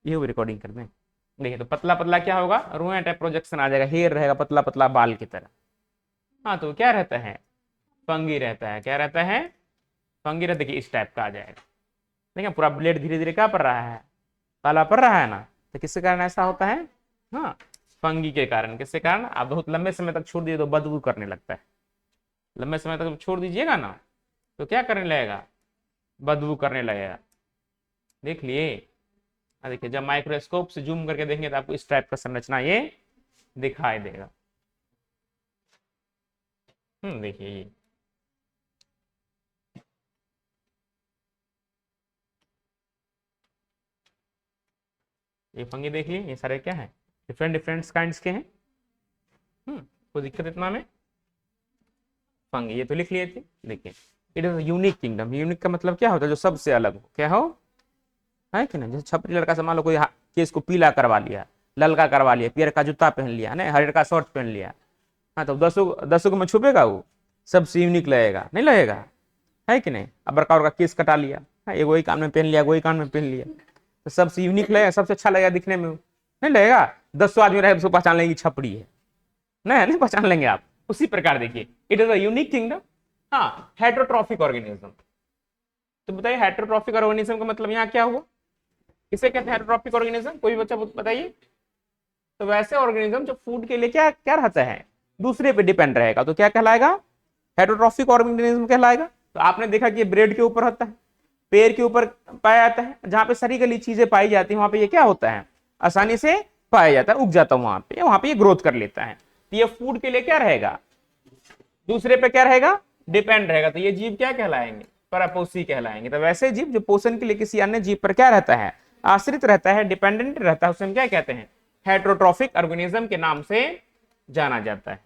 ये भी रिकॉर्डिंग कर दें। देखिए तो पतला पतला क्या होगा, रुआ टाइप प्रोजेक्शन आ जाएगा, हेयर रहेगा पतला पतला बाल की तरह। हाँ तो क्या रहता है, फंगी रहता है। क्या रहता है, फंगी रहता है। देखिए इस टाइप का आ जाएगा। देखिए पूरा ब्लेड धीरे धीरे क्या पड़ रहा है, काला पड़ रहा है ना। तो किसके कारण ऐसा होता है, हाँ फंगी के कारण। किसके कारण, आप बहुत लंबे समय तक छोड़ दिए तो बदबू करने लगता है। लंबे समय तक छोड़ दीजिएगा ना तो क्या करने लगेगा, बदबू करने लगेगा। देख लिए। देखिए जब माइक्रोस्कोप से जूम करके देखेंगे तो आपको इस टाइप का संरचना ये दिखाई देगा। देखिए ये फंगी देखिए, ये सारे क्या है, डिफरेंट डिफरेंट काइंड्स के हैं। कोई दिक्कत इतना में, फंगी ये तो लिख लिए थे। देखिए it is unique kingdom. Unique का मतलब क्या होता है, जो सबसे अलग हो। क्या हो, है कि नहीं। जैसे छपरी लड़का से मान लो कोई केस को पीला करवा लिया, ललका करवा लिया, पियर का जूता पहन लिया, नहीं हरे का शर्ट पहन लिया, हाँ तो दसों दसों में छुपेगा वो, सबसे यूनिक लगेगा, नहीं लगेगा, है कि नहीं। अब बड़का बड़का केस कटा लिया, हाँ एक वही कान में पहन लिया, वही कान में पहन लिया, तो सबसे यूनिक लगेगा, सबसे अच्छा लगेगा दिखने में, नहीं लगेगा। 10 आदमी रहे उसको पहचान लेंगे छपरी है, नहीं नहीं पहचान लेंगे आप। उसी प्रकार देखिए it is a unique kingdom. हाँ हेट्रोट्रॉफिक ऑर्गेनिज्म। तो बताइए हेट्रोट्रॉफिक ऑर्गेनिज्म का मतलब यहाँ क्या हुआ, किसे कहते हैं हेट्रोट्रॉफिक ऑर्गेनिज्म, कोई बच्चा बताइए। तो वैसे ऑर्गेनिज्म जो फूड के लिए क्या क्या रहता है, दूसरे पे डिपेंड रहेगा, तो क्या कहलाएगा, हेट्रोट्रॉफिक ऑर्गेनिज्म कहलाएगा। तो आपने देखा कि ये ब्रेड के ऊपर होता है, पेड़ के ऊपर पाया जाता है, जहां पे सरी गली चीजें पाई जाती है वहां पे ये क्या होता है, आसानी से पाया जाता है, उग जाता है वहां पे ये ग्रोथ कर लेता है। तो ये फूड के लिए क्या रहेगा, दूसरे पे क्या रहेगा, डिपेंड रहेगा। तो ये जीव क्या कहलाएंगे, परापोषी कहलाएंगे। तो वैसे जीव जो पोषण के लिए किसी अन्य जीव पर क्या रहता है, आश्रित रहता है, डिपेंडेंट रहता है, उसे हम क्या कहते हैं, हेट्रोट्रॉफिक ऑर्गेनिज्म के नाम से जाना जाता है।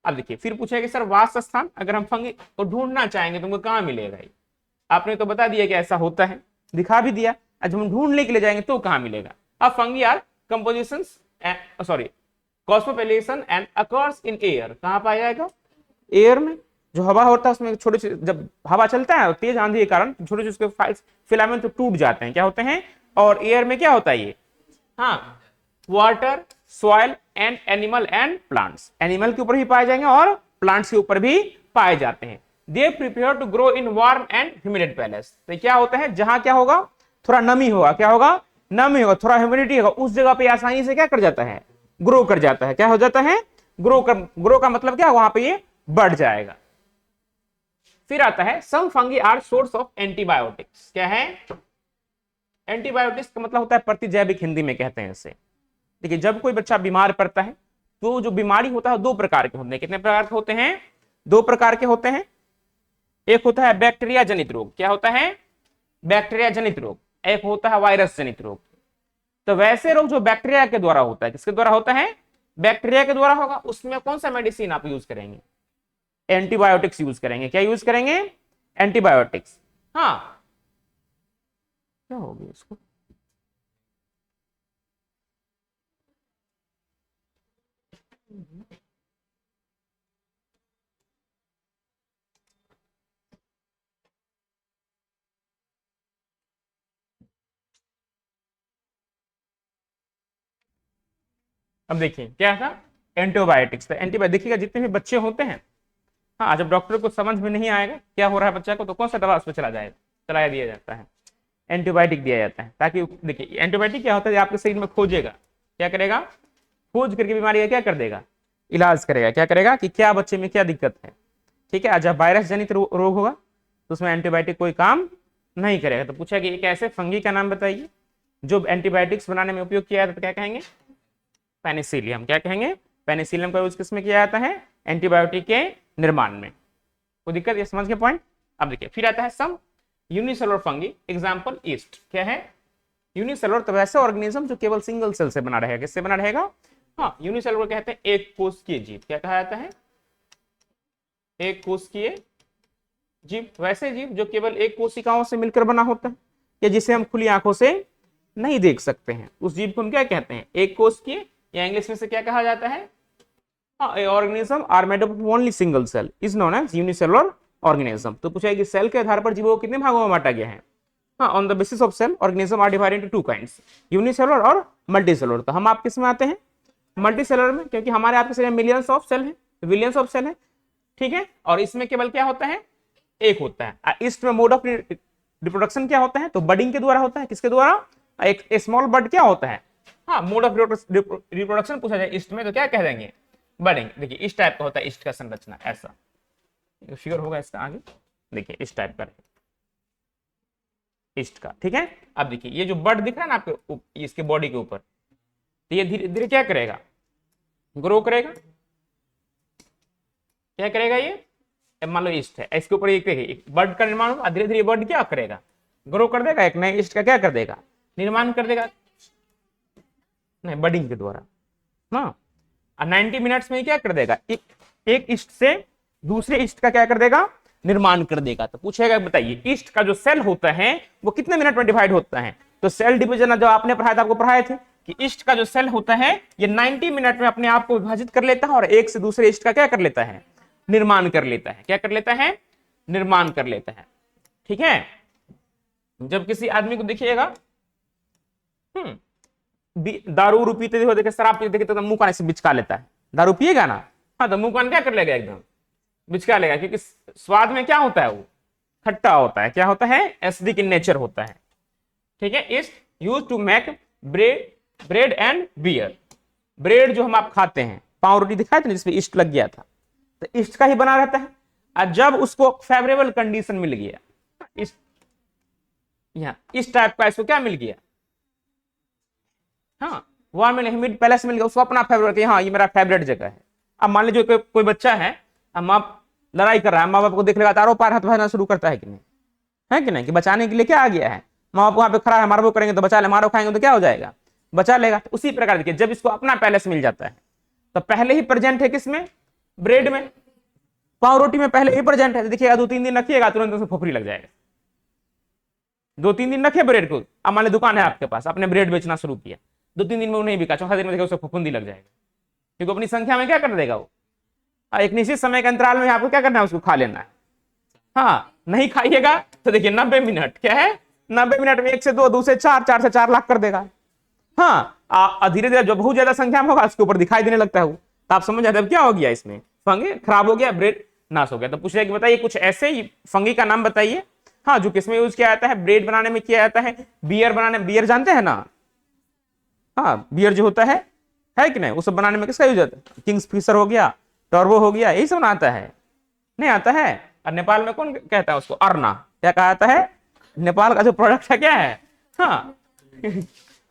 अब देखिए फिर पूछेगा कि सर वास स्थान, अगर हम फंगी को ढूंढना चाहेंगे तो हमको कहां मिलेगा। आपने तो बता दिया कि ऐसा होता है, दिखा भी दिया। आज हम ढूंढने के लिए जाएंगे तो कहां मिलेगा। अब fungi are composition, sorry cosmopolitan and occurs in air, कहां पाया जाएगा, एयर में। जो हवा होता है उसमें छोटे छोटे, जब हवा चलता है तेज आंधी के कारण छोटे छोटे उसके फिलामेंट तो टूट जाते हैं, क्या होते हैं। और एयर में क्या होता है ये, हाँ water, soil and animal and plants, animal के ऊपर भी पाए जाएंगे और प्लांट्स के ऊपर भी पाए जाते हैं। They prepare to grow in warm and humid place. तो क्या होता है, जहां क्या होगा, थोड़ा नमी होगा, क्या होगा, नमी होगा, थोड़ा ह्यूमिडिटी होगा, उस जगह पे आसानी से क्या कर जाता है, ग्रो कर जाता है। क्या हो जाता है, ग्रो का मतलब क्या, वहां पे ये बढ़ जाएगा। फिर आता है some fungi are source of antibiotics. क्या है, एंटीबायोटिक्स का मतलब होता है प्रतिजैविक, हिंदी में कहते हैं इसे। देखिए जब कोई बच्चा बीमार पड़ता है तो जो बीमारी होता है दो प्रकार के होते हैं। कितने प्रकार के होते हैं, दो प्रकार के होते हैं। एक होता है बैक्टीरिया जनित रोग, क्या होता है, बैक्टीरिया जनित रोग। एक होता है वायरस जनित रोग। तो वैसे रोग जो बैक्टीरिया के द्वारा होता है, किसके द्वारा होता है, बैक्टीरिया के द्वारा होगा, उसमें कौन सा मेडिसिन आप यूज करेंगे, एंटीबायोटिक्स यूज करेंगे। क्या यूज करेंगे, एंटीबायोटिक्स। हाँ क्या हो गया इसको, अब देखिए क्या था, एंटीबायोटिक्स। तो एंटीबायोटिक देखिएगा जितने भी बच्चे होते हैं, हाँ जब डॉक्टर को समझ में नहीं आएगा क्या हो रहा है बच्चा को, तो कौन सा दवा उस पर चलाया दिया जाता है, एंटीबायोटिक दिया जाता है। ताकि देखिए एंटीबायोटिक क्या होता है, आपके शरीर में खोजेगा, क्या करेगा, खोज करके बीमारी का क्या कर देगा, इलाज करेगा। क्या करेगा कि क्या बच्चे में क्या दिक्कत है, ठीक है। जब वायरस जनित रोग होगा तो उसमें एंटीबायोटिक कोई काम नहीं करेगा। तो पूछा कि एक ऐसे फंगी का नाम बताइए जो एंटीबायोटिक्स बनाने में उपयोग किया जाता है, तो क्या कहेंगे, पेनिसिलियम। क्या कहेंगे, पेनिसिलियम का यूज किसमें किया जाता है, एंटीबायोटिक के निर्माण में। कोई दिक्कत, ये समझ के पॉइंट। अब देखिए फिर आता है सम यूनिसेलुलर फंगी, एग्जांपल ईस्ट। क्या है, यूनिसेलुलर तो वैसे ऑर्गेनिज्म जो केवल सिंगल सेल से बना रहेगा। किससे बना रहेगा, हाँ यूनिसेलुलर कहते हैं एक कोशिकीय जीव। क्या कहा जाता है, एक कोशिकीय जीव। वैसे जीव जो केवल एक कोशिकाओं से मिलकर बना होता है, या जिसे हम खुली आंखों से नहीं देख सकते हैं, उस जीव को हम क्या कहते हैं, एक कोशिकीय, या इंग्लिश में से क्या कहा जाता है, organism are made up of only single cell is known as unicellular organism. तो पूछा कि सेल के आधार पर जीवों को कितने भागों में बांटा गया है, हाँ, on the basis of cell organism are divided into two kinds, unicellular और मल्टीसेलुलर। तो हम आप किस में आते हैं? मल्टीसेलुलर में, क्योंकि हमारे आपके शरीर में मिलियंस ऑफ सेल है, बिलियंस ऑफ सेल है, ठीक है। और इसमें केवल क्या होता है? एक होता है। इसमें मोड ऑफ रिप्रोडक्शन क्या होता है? तो बडिंग के द्वारा होता है। किसके द्वारा? एक स्मॉल बर्ड क्या होता है? हाँ, मोड ऑफ रिप्रोडक्शन पूछा जाए ईस्ट में तो क्या कह देंगे? बडिंग। देखिए इस टाइप का होता है ईस्ट का संरचना, ऐसा फिगर होगा इसका आगे, देखिए इस टाइप का ईस्ट का, ठीक है। अब देखिए ये जो बर्ड दिख रहा है ना आपके इसके बॉडी के ऊपर, तो ये धीरे धीरे क्या करेगा? ग्रो करेगा। क्या करेगा? ये मान लो ईस्ट है, इसके ऊपर एक बर्ड का निर्माण होगा, धीरे धीरे बर्ड क्या करेगा? ग्रो कर देगा, एक नए ईस्ट का क्या कर देगा? निर्माण कर देगा, नहीं बडिंग के द्वारा ना। 90 मिनट्स में क्या कर देगा? एक ईस्ट से दूसरे ईस्ट का क्या कर देगा? निर्माण कर देगा। तो पूछेगा बताइए ईस्ट का जो सेल होता है वो कितने मिनट में डिवाइड होता है? तो सेल डिवीजन जो आपने पढ़ाया था, आपको पढ़ाए थे कि ईस्ट का जो सेल होता है ये 90 मिनट में अपने आप को विभाजित कर लेता है और एक से दूसरे ईस्ट का क्या कर लेता है? निर्माण कर लेता है। क्या कर लेता है? निर्माण कर लेता है, ठीक है। जब किसी आदमी को देखिएगा दारू उरू पीते हो, देखे शराब पीते तो मुंह कान से बिचका लेता है। दारू पिएगा ना, हाँ, तो मुंह कान क्या कर लेगा? एकदम बिचका लेगा, क्योंकि स्वाद में क्या होता है? वो खट्टा होता है। क्या होता है? एसिडिक इन नेचर होता है, ठीक है। Is use to make bread and beer. Bread जो हम आप खाते हैं, पाव रोटी दिखाए थे ना जिसमें ईस्ट लग गया था, तो ईस्ट का ही बना रहता है। और जब उसको फेवरेबल कंडीशन मिल गया, इस टाइप का इसको क्या मिल गया? हाँ, वार्म एंड ह्यूमिड पैलेस मिल गया, उसको अपना फेवरेट, हाँ ये मेरा फेवरेट जगह है। अब मान लीजिए कोई बच्चा है, माँ लड़ाई कर रहा है, माँ बाप को देख लेगा तारों पार हाथ बहाना शुरू करता है कि नहीं? है कि नहीं? कि बचाने के लिए क्या आ गया है? माँ बाप वहां पे खड़ा है, मारो करेंगे तो बचा ले, मारो खाएंगे तो क्या हो जाएगा? बचा लेगा। तो उसी प्रकार देखिए जब इसको अपना पैलेस मिल जाता है तो पहले ही प्रेजेंट है किसमें? ब्रेड में। पाव रोटी में पहले ही प्रेजेंट है। देखिएगा 2-3 दिन रखिएगा तुरंत उसमें फोफरी लग जाएगा। 2-3 दिन रखे ब्रेड को, अब मान ली दुकान है आपके पास, आपने ब्रेड बेचना शुरू किया, 2-3 दिन में वो नहीं बिका, चौथा दिन में देखिए उसको फफूंदी लग जाएगा, क्योंकि अपनी संख्या में क्या कर देगा वो। एक निश्चित समय के अंतराल में आपको क्या करना है? उसको खा लेना है। हाँ, नहीं खाइएगा तो देखिए 90 मिनट क्या है? 90 मिनट में 1 से 2, 2 से 4, 4 से 4 लाख कर देगा। हाँ, धीरे धीरे जब बहुत ज्यादा संख्या में होगा उसके ऊपर दिखाई देने लगता है वो, तो आप समझ जाते हैं क्या हो गया इसमें? फंगी खराब हो गया, ब्रेड नाश हो गया। तो पूछ रहे कि बताइए कुछ ऐसे ही फंगी का नाम बताइए, हाँ, जो किसमें यूज किया जाता है? ब्रेड बनाने में किया जाता है, बियर बनाने, बियर जानते हैं ना? हाँ, बियर जो होता है कि नहीं, वो सब बनाने में किसका यूज होता है? किंग्स फिशर हो गया, टर्बो हो गया, यही सब आता है। नहीं आता है? और नेपाल में कौन कहता है उसको? अरना। क्या कहा जाता है? नेपाल का जो प्रोडक्ट है क्या है? हाँ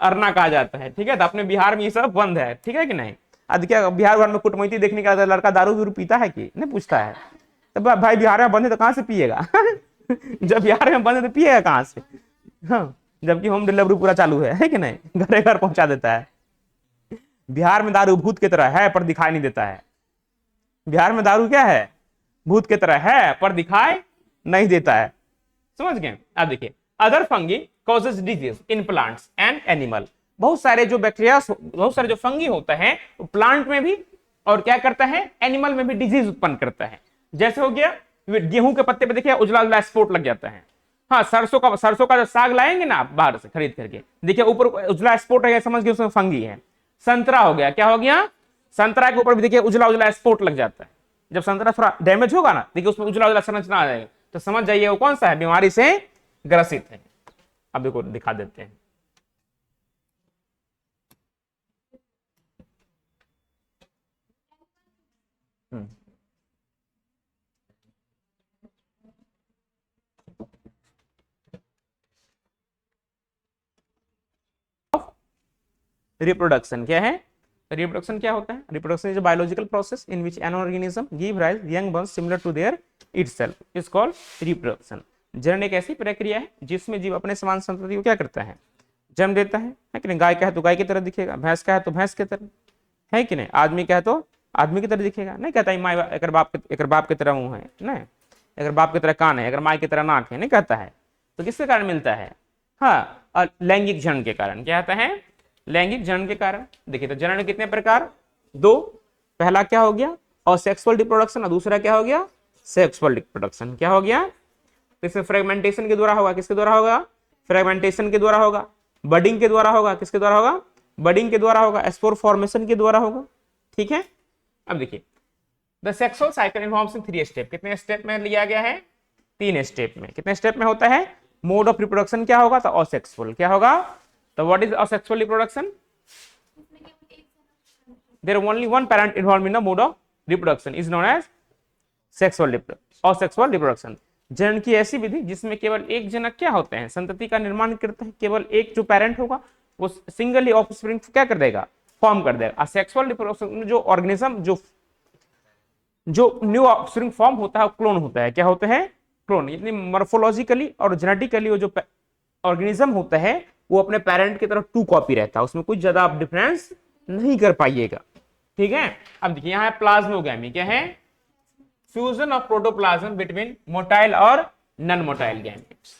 अरना कहा जाता है, ठीक है। तो अपने बिहार में ये सब बंद है, ठीक है कि नहीं? आज क्या बिहार भर में कुटमैती देखने का लड़का दारू दूर पीता है कि नहीं? पूछता है तो भाई बिहार में बंद है तो कहां से पिएगा? जब बिहार में बंद है तो पिएगा कहां से? हाँ, जबकि होम डिलीवरी पूरा चालू है कि नहीं? घरे घर पहुंचा देता है। बिहार में दारू भूत की तरह है पर दिखाई नहीं देता है। बिहार में दारू क्या है? भूत की तरह है पर दिखाई नहीं देता है। समझ गए? अब देखिए other fungi causes disease in plants and animal. बहुत सारे जो बैक्टीरिया, बहुत सारे जो फंगी होता है वो प्लांट में भी और क्या करता है? एनिमल में भी डिजीज उत्पन्न करता है। जैसे हो गया गेहूं के पत्ते पे देखिए उजला उजला स्पॉट लग जाता है। हाँ, सरसों का जो साग लाएंगे ना आप बाहर से खरीद करके, देखिए ऊपर उजला स्पॉट है, समझ गए उसमें फंगी है। संतरा हो गया, क्या हो गया? संतरा के ऊपर भी देखिए उजला उजला स्पॉट लग जाता है। जब संतरा थोड़ा डैमेज होगा ना, देखिए उसमें उजला उजला संरचना आ जाएगा, तो समझ जाइए वो कौन सा है? बीमारी से ग्रसित है। अब देखो दिखा देते हैं। रिप्रोडक्शन क्या है? रिप्रोडक्शन क्या होता है? Reproduction is a biological process in which an organism give rise young ones similar to their itself is called reproduction. जनन एक ऐसी प्रक्रिया है जिसमें जीव अपने समान संतति को क्या करता है? जन्म देता है कि नहीं? गाय का है तो गाय की तरह दिखेगा, भैंस का है तो भैंस की तरह, है कि नहीं? आदमी का है तो आदमी की तरह दिखेगा। नहीं कहता एक बाप की तरह मुंह है, नहीं अगर बाप की तरह कान है, अगर माँ की तरह नाक है, नहीं कहता है। तो किसके कारण मिलता है? हाँ, और लैंगिक जनन के कारण। क्या आता है? लैंगिक जनन के कारण। देखिए तो जनन कितने प्रकार? 2। पहला क्या हो गया? और सेक्सुअल रिप्रोडक्शन, और दूसरा क्या हो गया? Sexual reproduction. क्या हो गया? तो इसमें फ्रेगमेंटेशन के द्वारा होगा। किसके द्वारा होगा? फ्रेगमेंटेशन के द्वारा होगा, बडिंग के द्वारा होगा, किसके द्वारा होगा, बडिंग के द्वारा होगा, स्पोर फॉर्मेशन के द्वारा होगा। ठीक है, अब देखिए the sexual cycle involves in 3 step. कितने स्टेप में लिया गया है, 3 स्टेप में। कितने स्टेप में होता है, मोड ऑफ रिप्रोडक्शन क्या होगा, तो असेक्सुअल क्या होगा, तो what is asexual reproduction, there only one parent involved in the mode of reproduction is known as sexual asexual reproduction. जनन की ऐसी विधि जिसमें केवल एक जनक क्या होते हैं, संतति का निर्माण करते हैं, केवल एक जो पेरेंट होगा वो सिंगली ऑफस्प्रिंग क्या कर देगा, फॉर्म कर देगा। असेक्सुअल रिप्रोडक्शन जो ऑर्गेनिज्म जो न्यू ऑफस्प्रिंग फॉर्म होता है क्लोन होता है, क्या होता है, क्लोन। यानी मॉर्फोलॉजिकली और जेनेटिकली वो जो ऑर्गेनिज्म होता है वो अपने पेरेंट की तरफ 2 कॉपी रहता है, उसमें कुछ ज्यादा आप डिफरेंस नहीं कर पाइएगा। ठीक है, अब देखिए यहाँ है प्लाज्मोगैमी, क्या है, fusion of protoplasm between motile और नॉन मोटाइल गैमेट्स।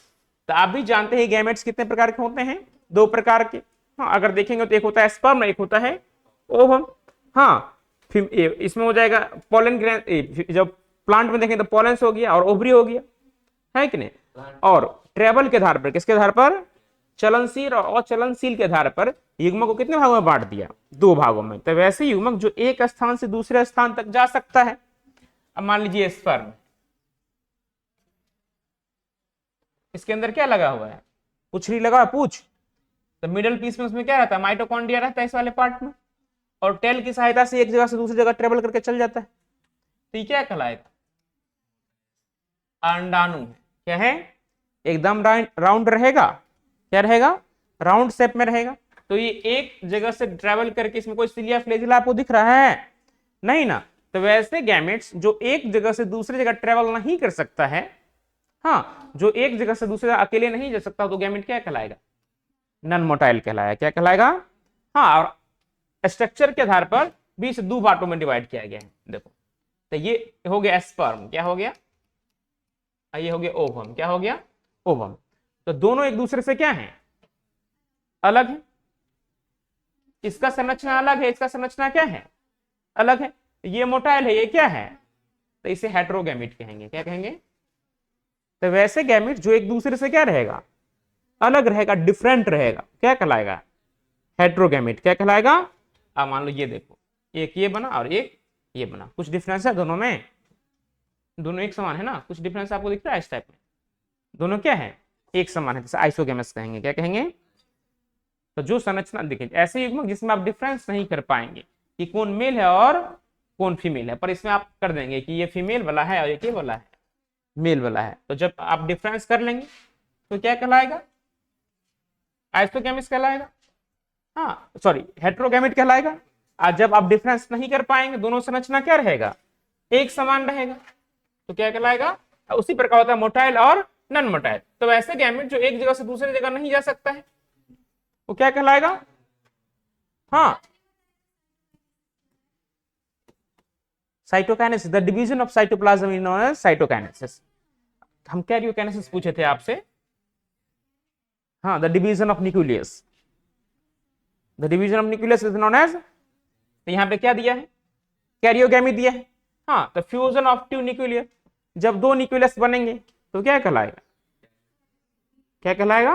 तो आप भी जानते हैं गैमेट्स कितने प्रकार के होते हैं, 2 प्रकार के। हाँ, अगर देखेंगे तो एक होता है स्पर्म, एक होता है ओवम। हाँ, इसमें हो जाएगा पोलन ग्रैंड, जब प्लांट में देखें तो पोलेंस हो गया और ओवरी हो गया, है कि नहीं। और ट्रेवल के आधार पर, किसके आधार पर, चलनशील और अचलनशील के आधार पर युग्मक को कितने भागों में बांट दिया, 2 भागों में। तो वैसे युग्मक जो एक स्थान से दूसरे स्थान तक जा सकता है। अब मान लीजिए स्पर्म, इसके अंदर क्या लगा हुआ है, पुछड़ी लगा है, पूछ। तो मिडल पीस में उसमें क्या रहता है, माइटोकॉन्ड्रिया रहता है इस वाले पार्ट में, और टेल की सहायता से एक जगह से दूसरी जगह ट्रेवल करके चल जाता है। तो ये क्या कहलाएगा, अंडाणु है। क्या है, एकदम राउंड रहेगा, क्या रहेगा, राउंड शेप में रहेगा। तो ये एक जगह से ट्रेवल करके, इसमें कोई सिलिया फ्लैजिला आपको दिख रहा है, नहीं ना। तो वैसे गैमेट्स जो एक जगह से दूसरी जगह ट्रेवल नहीं कर सकता है, हाँ, जो एक जगह से दूसरी जगह अकेले नहीं जा सकता, तो गैमेट क्या कहलाएगा, नॉन मोटाइल कहलाएगा। क्या कहलाएगा, हाँ, और स्ट्रक्चर के आधार पर 2 पार्टों में डिवाइड किया गया है। देखो, तो ये हो गया स्पर्म, क्या हो गया, ये हो गया ओवम, क्या हो गया, ओवम। तो दोनों एक दूसरे से क्या है, अलग है। इसका संरचना अलग है, इसका संरचना क्या है, अलग है। ये मोटाइल है, ये क्या है, तो इसे हेटेरोगैमेट कहेंगे। क्या कहेंगे, तो वैसे गैमेट जो एक दूसरे से क्या रहेगा, अलग रहेगा, डिफरेंट रहेगा, क्या कहलाएगा, हेटेरोगैमेट। क्या कहलाएगा, अब मान लो ये देखो, एक ये बना और एक ये बना, कुछ डिफरेंस है दोनों में, दोनों एक समान है ना, कुछ डिफरेंस आपको दिख रहा है इस टाइप में, दोनों क्या है, एक समान है, जैसे आइसोगैमस कहेंगे। क्या कहेंगे, तो जो संरचना देखिए, ऐसे युग्मक जिसमें आप डिफरेंस नहीं कर पाएंगे कि कौन मेल है और कौन फीमेल है, पर इसमें आप कर देंगे कि ये फीमेल वाला है और ये वाला है, मेल वाला है। तो जब आप डिफरेंस कर लेंगे तो क्या कहलाएगा, आइसोगैमस कहलाएगा, हाँ सॉरी हेटेरोगैमेट कहलाएगा। आज जब आप डिफरेंस नहीं कर पाएंगे, दोनों संरचना क्या रहेगा, एक समान रहेगा, तो क्या कहलाएगा। उसी प्रकार होता है मोटाइल और नॉन मोटाइल। तो वैसे गैमेट जो एक जगह से दूसरी जगह नहीं जा सकता है, वो क्या कहलाएगा, हाँ, cytokinesis. The division of cytoplasm is known as cytokinesis. हम कैरियोकाइनेसिस पूछे थे आपसे, हाँ, the division of nucleus, the division of nucleus is known as, तो यहां पे क्या दिया है, कैरियोगैमी दिया है। हाँ, तो फ्यूजन ऑफ 2 न्यूक्लियस, जब 2 न्यूक्लियस बनेंगे तो क्या कहलाएगा, क्या कहलाएगा,